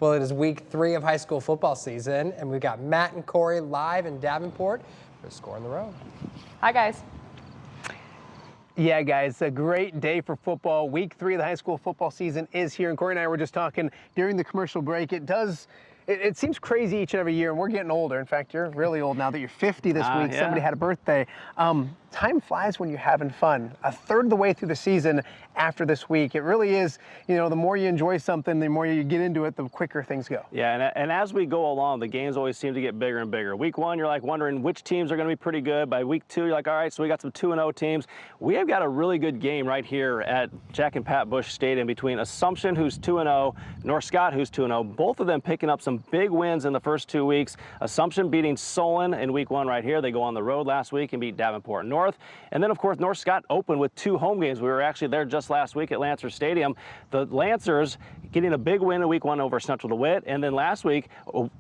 Well, it is week 3 of high school football season, and we've got Matt and Corey live in Davenport for Score on the Road. Hi, guys. Yeah, guys, a great day for football. Week 3 of the high school football season is here, and Corey and I were just talking during the commercial break. It seems crazy each and every year, and we're getting older. In fact, you're really old now that you're 50 this week. Yeah. Somebody had a birthday. Time flies when you're having fun. A third of the way through the season after this week. It really is, the more you enjoy something, the more you get into it, the quicker things go. Yeah, and as we go along, the games always seem to get bigger and bigger. Week 1, you're like wondering which teams are going to be pretty good. By week 2, you're like, all right, so we got some 2-0 teams. We have got a really good game right here at Jack and Pat Bush Stadium between Assumption, who's 2-0, North Scott, who's 2-0. Both of them picking up some big wins in the first 2 weeks. Assumption beating Solon in week 1 right here. They go on the road last week and beat Davenport North. And then, of course, North Scott opened with 2 home games. We were actually there just last week at Lancer Stadium. The Lancers getting a big win in week 1 over Central DeWitt. And then last week,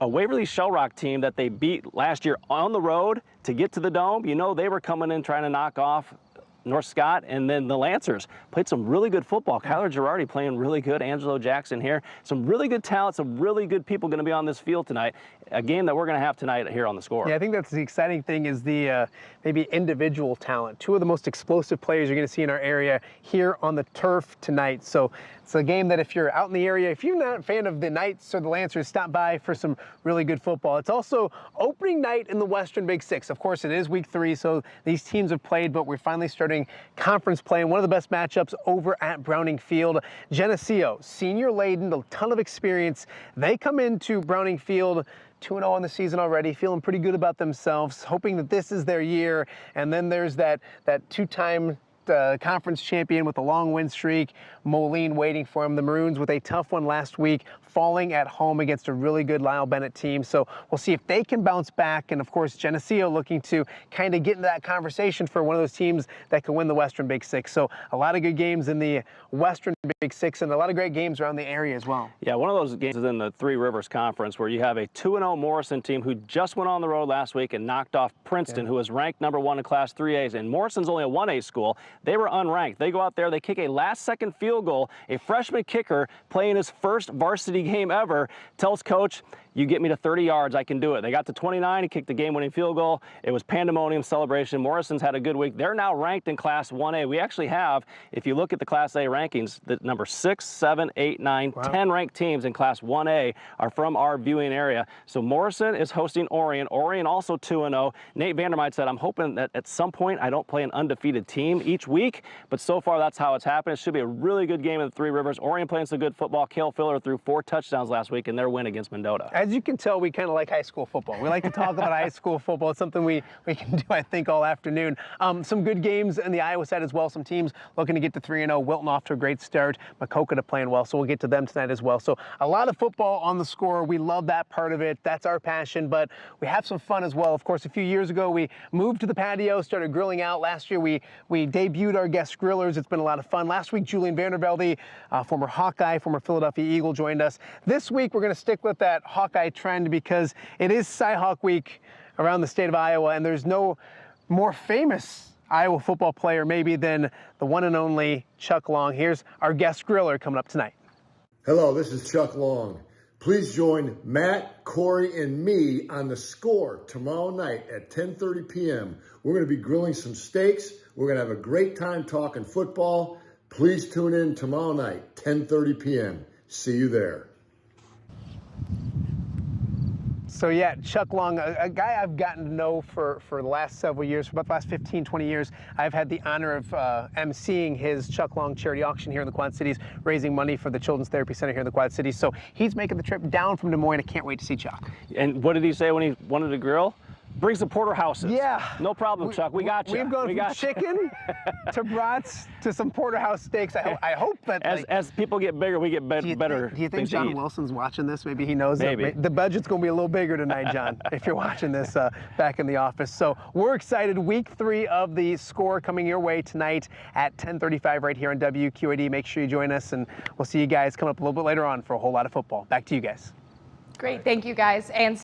a Waverly Shell Rock team that they beat last year on the road to get to the Dome. They were coming in trying to knock off North Scott, and then the Lancers played some really good football. Kyler Girardi playing really good. Angelo Jackson here. Some really good talent, some really good people going to be on this field tonight. A game that we're going to have tonight here on the Score. Yeah, I think that's the exciting thing is the maybe individual talent. 2 of the most explosive players you're going to see in our area here on the turf tonight. So it's a game that if you're out in the area, if you're not a fan of the Knights or the Lancers, stop by for some really good football. It's also opening night in the Western Big Six. Of course, it is week 3, so these teams have played, but we're finally starting conference play. And one of the best matchups over at Browning Field. Geneseo, senior laden, a ton of experience. They come into Browning Field 2-0 on the season already, feeling pretty good about themselves, hoping that this is their year. And then there's that 2-time conference champion with a long win streak, Moline, waiting for him. The Maroons with a tough one last week, falling at home against a really good Lyle Bennett team. So we'll see if they can bounce back. And of course, Geneseo looking to kind of get into that conversation for one of those teams that can win the Western Big Six. So a lot of good games in the Western Big Six and a lot of great games around the area as well. Yeah, one of those games is in the Three Rivers Conference where you have a 2-0 Morrison team who just went on the road last week and knocked off Princeton, who was ranked #1 in Class 3As. And Morrison's only a 1A school. They were unranked. They go out there, they kick a last-second field goal. A freshman kicker playing his first varsity game ever tells coach, you get me to 30 yards, I can do it. They got to 29, he kicked the game-winning field goal. It was pandemonium celebration. Morrison's had a good week. They're now ranked in Class 1A. We actually have, if you look at the Class A rankings, the number 6, 7, 8, 9, 10 ranked teams in Class 1A are from our viewing area. So Morrison is hosting Orion. Orion also 2-0. Nate Vandermite said, I'm hoping that at some point I don't play an undefeated team each week, but so far that's how it's happened. It should be a really good game in the Three Rivers. Orion playing some good football. Cale Filler threw 4 touchdowns last week in their win against Mendota. As you can tell, we kind of like high school football. We like to talk about high school football. It's something we can do, I think, all afternoon. Some good games in the Iowa side as well. Some teams looking to get to 3-0. Wilton off to a great start. Makokata playing well, so we'll get to them tonight as well. So a lot of football on the Score. We love that part of it. That's our passion, but we have some fun as well. Of course, a few years ago, we moved to the patio, started grilling out. Last year, we debuted our guest grillers. It's been a lot of fun. Last week, Julian Vandervelde, former Hawkeye, former Philadelphia Eagle, joined us. This week, we're going to stick with that Hawkeye trend because it is Cyhawk Week around the state of Iowa, and there's no more famous Iowa football player maybe than the one and only Chuck Long. Here's our guest griller coming up tonight. Hello, this is Chuck Long. Please join Matt, Corey, and me on the Score tomorrow night at 10:30 p.m. We're going to be grilling some steaks. We're going to have a great time talking football. Please tune in tomorrow night, 10:30 p.m. See you there. So yeah, Chuck Long, a guy I've gotten to know for the last several years, for about the last 15, 20 years. I've had the honor of emceeing his Chuck Long charity auction here in the Quad Cities, raising money for the Children's Therapy Center here in the Quad Cities. So he's making the trip down from Des Moines. I can't wait to see Chuck. And what did he say when he wanted to grill? Bring some porterhouses. Yeah. No problem, Chuck. We got you. We've gone from chicken to brats to some porterhouse steaks. I hope that as people get bigger, we get better. Do you think John Wilson's watching this? Maybe he knows Maybe. that the budget's going to be a little bigger tonight, John, if you're watching this back in the office. So we're excited. Week 3 of the Score coming your way tonight at 10:35 right here on WQAD. Make sure you join us, and we'll see you guys coming up a little bit later on for a whole lot of football. Back to you guys. Great. Thank you, guys. And